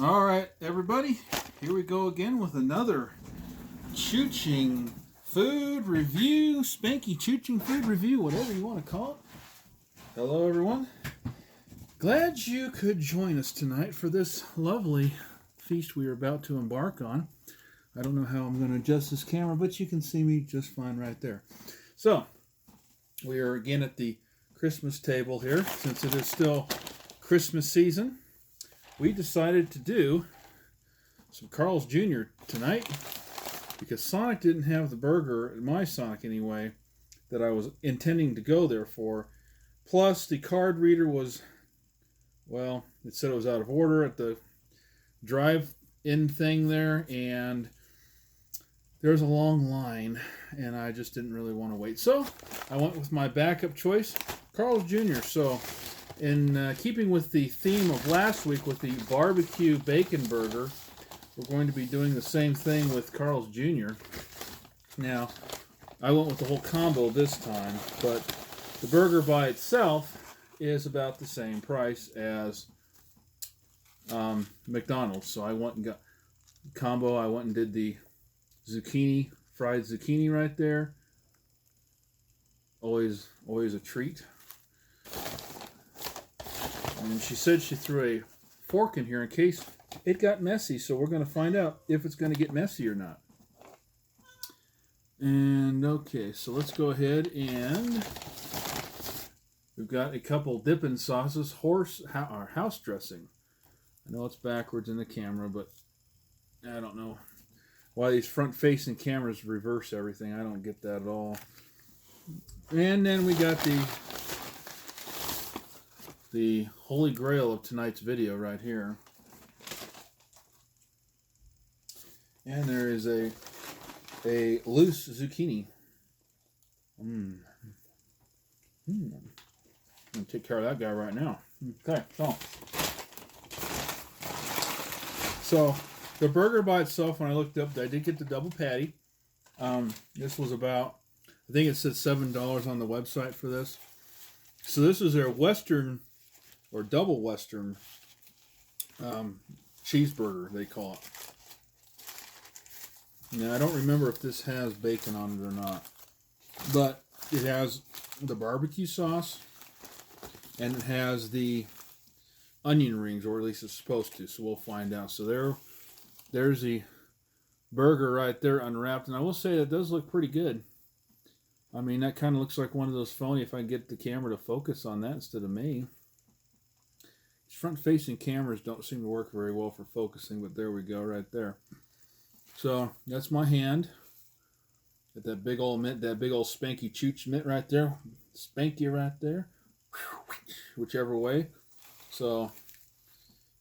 All right, everybody, here we go again with another Chooching food review, Spanky Chooching food review, whatever you want to call it. Hello, everyone. Glad you could join us tonight for this lovely feast we are about to embark on. I don't know how I'm going to adjust this camera, but you can see me just fine right there. So, we are again at the Christmas table here, since it is still Christmas season. We decided to do some Carl's Jr. tonight because Sonic didn't have the burger, my Sonic anyway, that I was intending to go there for. Plus, the card reader was, well, it said it was out of order at the drive-in thing there, and there's a long line, and I just didn't really want to wait. So, I went with my backup choice, Carl's Jr. So, in keeping with the theme of last week with the barbecue bacon burger, we're going to be doing the same thing with Carl's Jr. Now, I went with the whole combo this time, but the burger by itself is about the same price as McDonald's. So I went and got combo. I went and did the zucchini, fried zucchini right there. Always a treat. And she said she threw a fork in here in case it got messy, so we're going to find out if it's going to get messy or not. And okay, so let's go ahead and we've got a couple dipping sauces, house dressing. I know it's backwards in the camera, but I don't know why these front-facing cameras reverse everything. I don't get that at all. And then we got the holy grail of tonight's video right here. And there is a loose zucchini. I'm going to take care of that guy right now. Okay, so the burger by itself, when I looked up, I did get the double patty. This was about, I think it said $7 on the website for this. So this is their Western or double Western cheeseburger, they call it. Now, I don't remember if this has bacon on it or not, but it has the barbecue sauce, and it has the onion rings, or at least it's supposed to, so we'll find out. So there's the burger right there unwrapped, and I will say it does look pretty good. I mean, that kind of looks like one of those phony, if I can get the camera to focus on that instead of me. Front-facing cameras don't seem to work very well for focusing, but there we go, right there. So that's my hand. Got that big old mitt, that big old Spanky Chooch mitt right there, Spanky right there, whichever way. So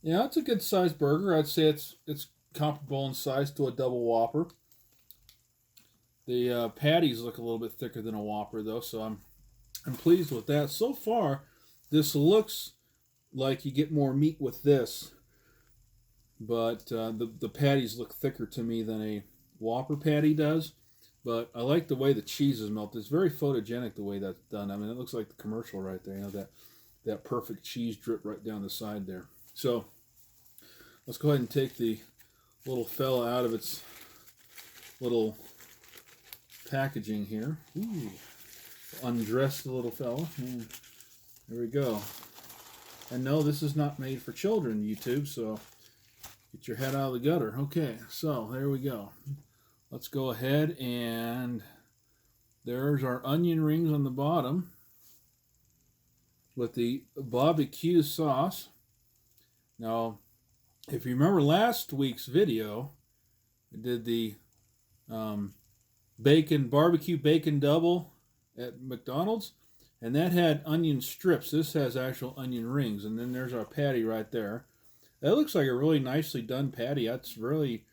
yeah, it's a good-sized burger. I'd say it's comparable in size to a double Whopper. The patties look a little bit thicker than a Whopper, though, so I'm pleased with that. So far, this looks like you get more meat with this, but the patties look thicker to me than a Whopper patty does. But I like the way the cheese is melted. It's very photogenic the way that's done. I mean, it looks like the commercial right there. You know, that perfect cheese drip right down the side there. So let's go ahead and take the little fella out of its little packaging here. Ooh. Undress the little fella. There we go. And no, this is not made for children, YouTube, so get your head out of the gutter. Okay, so there we go. Let's go ahead and there's our onion rings on the bottom with the barbecue sauce. Now, if you remember last week's video, I did the barbecue bacon double at McDonald's. And that had onion strips. This has actual onion rings. And then there's our patty right there. That looks like a really nicely done patty. That's really...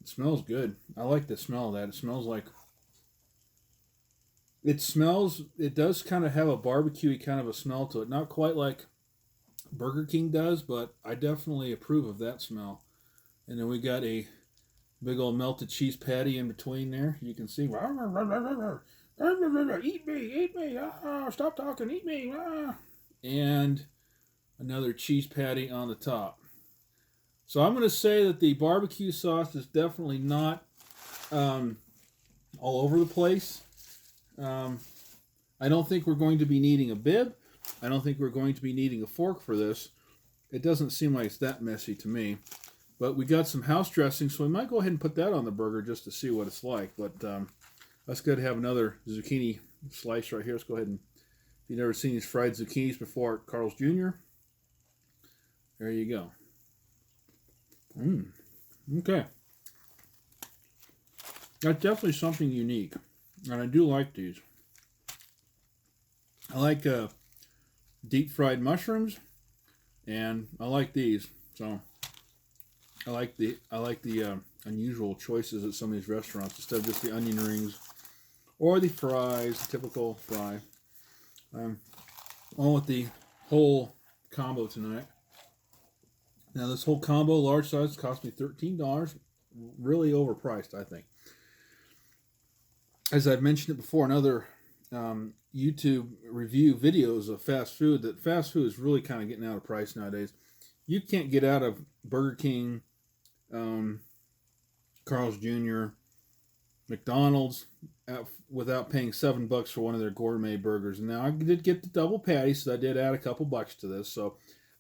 It smells good. I like the smell of that. It smells like... It does kind of have a barbecue-y kind of a smell to it. Not quite like Burger King does, but I definitely approve of that smell. And then we got a big old melted cheese patty in between there. You can see... Eat me, stop talking, eat me. And Another cheese patty on the top. So I'm going to say that the barbecue sauce is definitely not all over the place. I don't think we're going to be needing a bib. I don't think we're going to be needing a fork for this. It doesn't seem like it's that messy to me. But we got some house dressing, so we might go ahead and put that on the burger just to see what it's like. But let's go ahead and have another zucchini slice right here. Let's go ahead and, if you've never seen these fried zucchinis before at Carl's Jr., there you go. Okay. That's definitely something unique. And I do like these. I like deep fried mushrooms, and I like these. So I like the unusual choices at some of these restaurants instead of just the onion rings or the fries, the typical fry. On with the whole combo tonight. Now this whole combo, large size, cost me $13. Really overpriced, I think. As I've mentioned it before in other YouTube review videos of fast food, that fast food is really kind of getting out of price nowadays. You can't get out of Burger King, Carl's Jr., McDonald's without paying $7 for one of their gourmet burgers. Now I did get the double patty, so I did add a couple bucks to this. So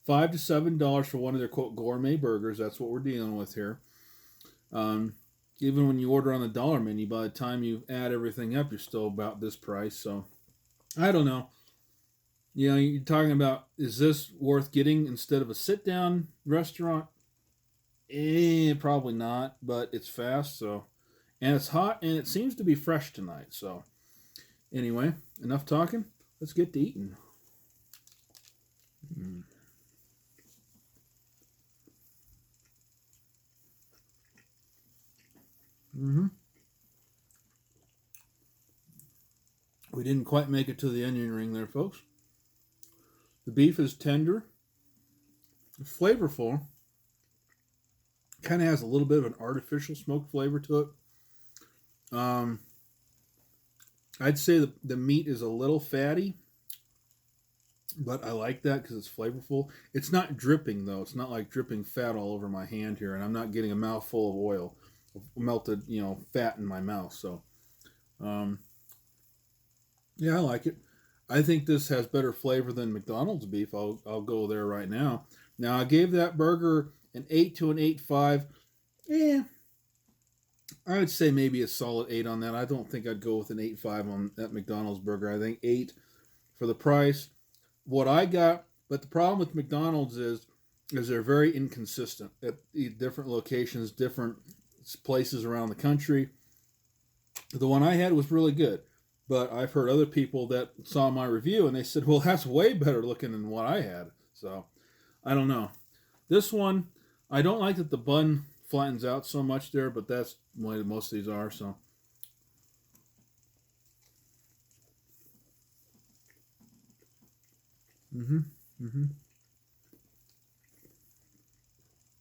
$5 to $7 for one of their quote gourmet burgers. That's what we're dealing with here. Even when you order on the dollar menu, by the time you add everything up, you're still about this price. So I don't know. You know, you're talking about, is this worth getting instead of a sit-down restaurant? Probably not, but it's fast, so, and it's hot, and it seems to be fresh tonight. So anyway, enough talking. Let's get to eating. We didn't quite make it to the onion ring there, folks. The beef is tender, flavorful. Kind of has a little bit of an artificial smoke flavor to it. I'd say the meat is a little fatty, but I like that because it's flavorful. It's not dripping, though. It's not like dripping fat all over my hand here, and I'm not getting a mouthful of oil, melted, fat in my mouth. So, yeah, I like it. I think this has better flavor than McDonald's beef. I'll go there right now. Now, I gave that burger an 8 to an 8.5. I would say maybe a solid 8 on that. I don't think I'd go with an 8.5 on that McDonald's burger. I think 8 for the price. What I got, but the problem with McDonald's is they're very inconsistent at different locations, different places around the country. The one I had was really good, but I've heard other people that saw my review and they said, well, that's way better looking than what I had. So I don't know. This one, I don't like that the bun flattens out so much there, but that's the way most of these are. So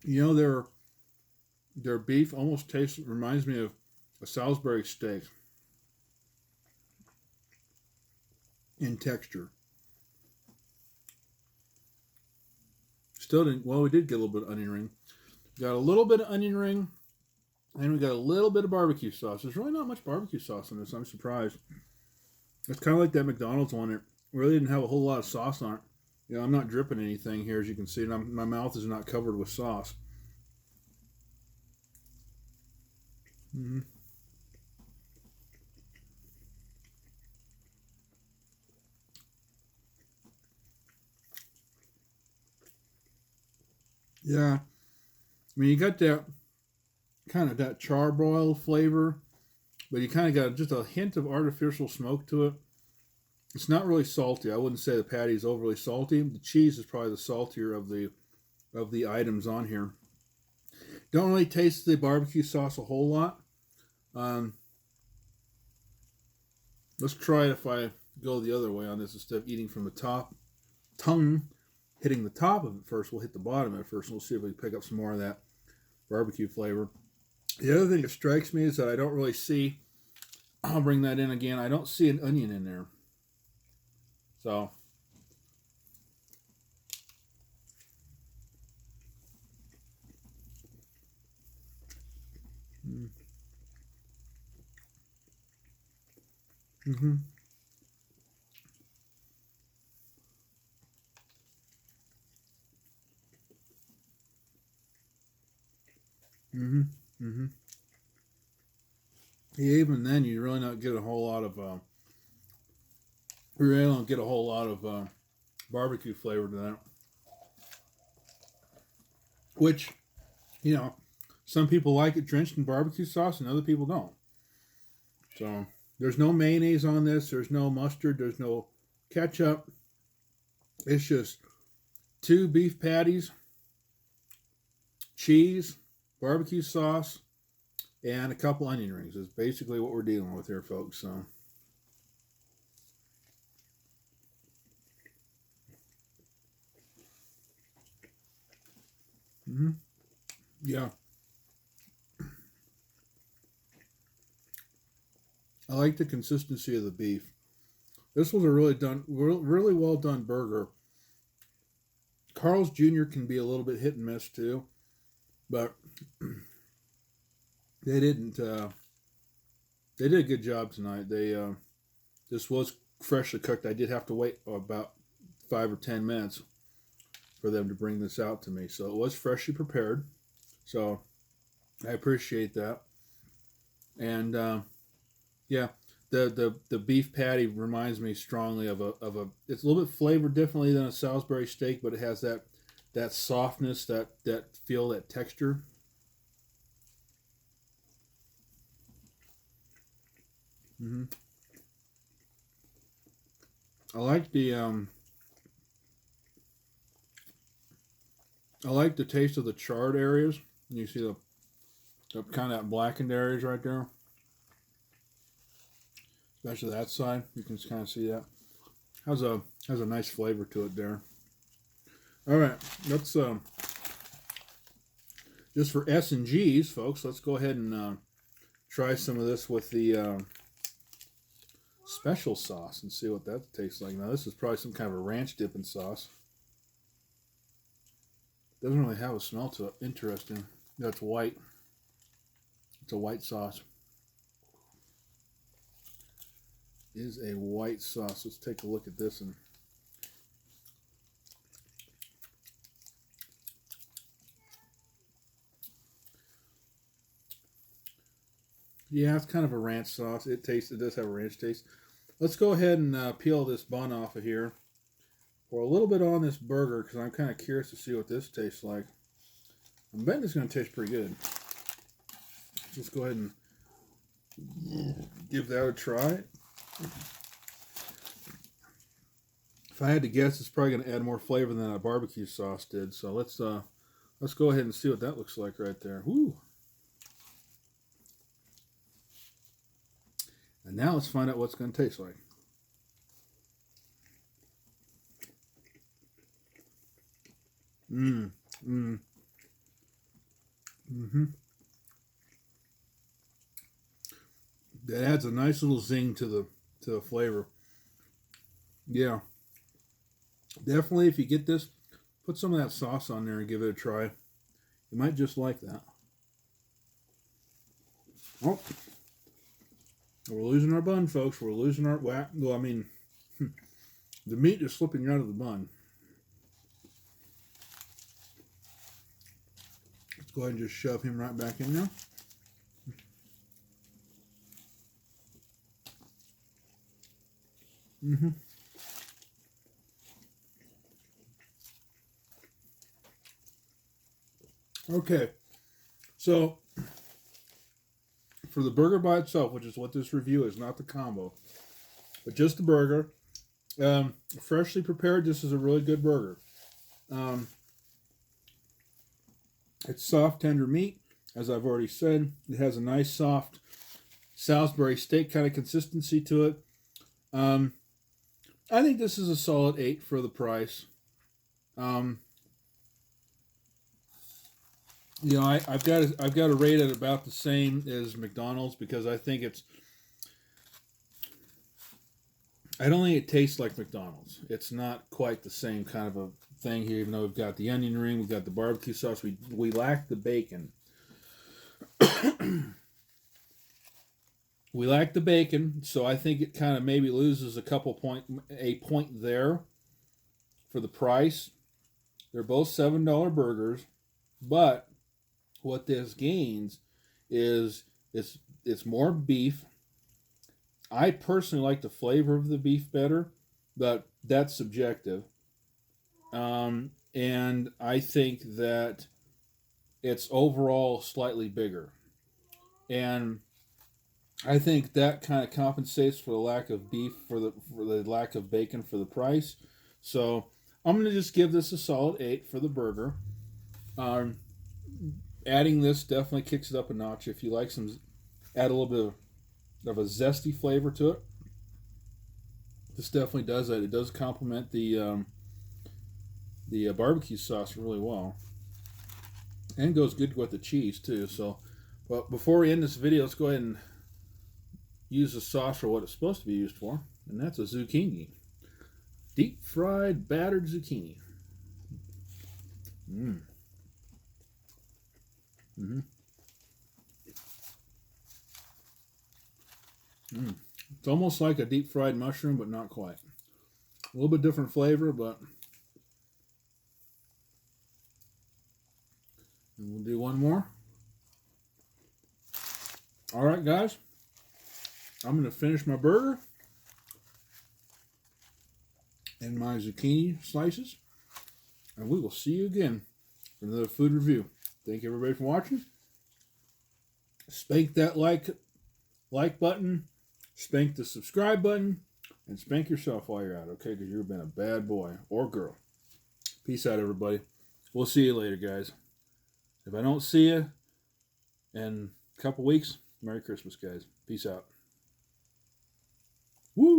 their beef almost reminds me of a Salisbury steak in texture. Still didn't. Well, we did get a little bit of onion ring. Got a little bit of onion ring, and we got a little bit of barbecue sauce. There's really not much barbecue sauce in this. I'm surprised. It's kind of like that McDonald's one. It really didn't have a whole lot of sauce on it. I'm not dripping anything here, as you can see. And my mouth is not covered with sauce. Yeah. I mean, you got that kind of that charbroil flavor, but you kind of got just a hint of artificial smoke to it. It's not really salty. I wouldn't say the patty is overly salty. The cheese is probably the saltier of the items on here. Don't really taste the barbecue sauce a whole lot. Let's try it if I go the other way on this instead of eating from the top. Tongue hitting the top of it first. We'll hit the bottom of it first, and we'll see if we can pick up some more of that barbecue flavor. The other thing that strikes me is that I don't really see, I'll bring that in again, I don't see an onion in there. So, Mm-hmm. Mm-hmm. Mm-hmm. Yeah, even then, you really don't get a whole lot of. You really don't get a whole lot of barbecue flavor to that. Which, you know, some people like it drenched in barbecue sauce, and other people don't. So there's no mayonnaise on this. There's no mustard. There's no ketchup. It's just two beef patties, cheese, barbecue sauce, and a couple onion rings. Is basically what we're dealing with here, folks. So. Mm-hmm. Yeah, I like the consistency of the beef. This was a really well done burger. Carl's Jr. can be a little bit hit and miss too, but they didn't. They did a good job tonight. This was freshly cooked. I did have to wait about 5 or 10 minutes for them to bring this out to me, so it was freshly prepared. So I appreciate that. And yeah, the beef patty reminds me strongly of a. It's a little bit flavored differently than a Salisbury steak, but it has that softness, that feel, that texture. Mm-hmm. I like the I like the taste of the charred areas. You see the kind of blackened areas right there, especially that side. You can kind of see that has a nice flavor to it there. All right, let's just for S and G's, folks. Let's go ahead and try some of this with the special sauce and see what that tastes like. Now, this is probably some kind of a ranch dipping sauce. Doesn't really have a smell to it. Interesting. That's white. It's a white sauce. It is a white sauce. Let's take a look at this and. Yeah, it's kind of a ranch sauce. It does have a ranch taste. Let's go ahead and peel this bun off of here. Pour a little bit on this burger because I'm kind of curious to see what this tastes like. I'm betting it's going to taste pretty good. Let's go ahead and give that a try. If I had to guess, it's probably going to add more flavor than a barbecue sauce did. So let's go ahead and see what that looks like right there. Woo! And now let's find out what it's going to taste like. Mmm. Mmm. Mm-hmm. That adds a nice little zing to the flavor. Yeah. Definitely, if you get this, put some of that sauce on there and give it a try. You might just like that. Oh, we're losing our bun, folks. We're losing our whack. Well, I mean, the meat is slipping out of the bun. Let's go ahead and just shove him right back in there. Mm-hmm. Okay, so for the burger by itself, which is what this review is, not the combo, but just the burger, freshly prepared, this is a really good burger. It's soft, tender meat, as I've already said. It has a nice, soft Salisbury steak kind of consistency to it. I think this is a solid 8 for the price. I've got to rate it about the same as McDonald's because I think I don't think it tastes like McDonald's. It's not quite the same kind of a thing here, even though we've got the onion ring, we've got the barbecue sauce, we lack the bacon. We like the bacon, so I think it kind of maybe loses a point there for the price. They're both $7 burgers, but what this gains is it's more beef. I personally like the flavor of the beef better, but that's subjective. And I think that it's overall slightly bigger. And I think that kind of compensates for the lack of beef, for the lack of bacon for the price. So I'm going to just give this a solid 8 for the burger. Um, Adding this definitely kicks it up a notch. If you like add a little bit of a zesty flavor to it. This definitely does that. It does complement the barbecue sauce really well, and goes good with the cheese too. So, but before we end this video, let's go ahead and use the sauce for what it's supposed to be used for, and that's a zucchini, deep fried battered zucchini. Mm. Mm-hmm. Mm. It's almost like a deep fried mushroom, but not quite. A little bit different flavor, but. And we'll do one more. All right, guys. I'm going to finish my burger and my zucchini slices, and we will see you again for another food review. Thank you, everybody, for watching. Spank that like button, spank the subscribe button, and spank yourself while you're out, okay? Because you've been a bad boy or girl. Peace out, everybody. We'll see you later, guys. If I don't see you in a couple weeks, Merry Christmas, guys. Peace out.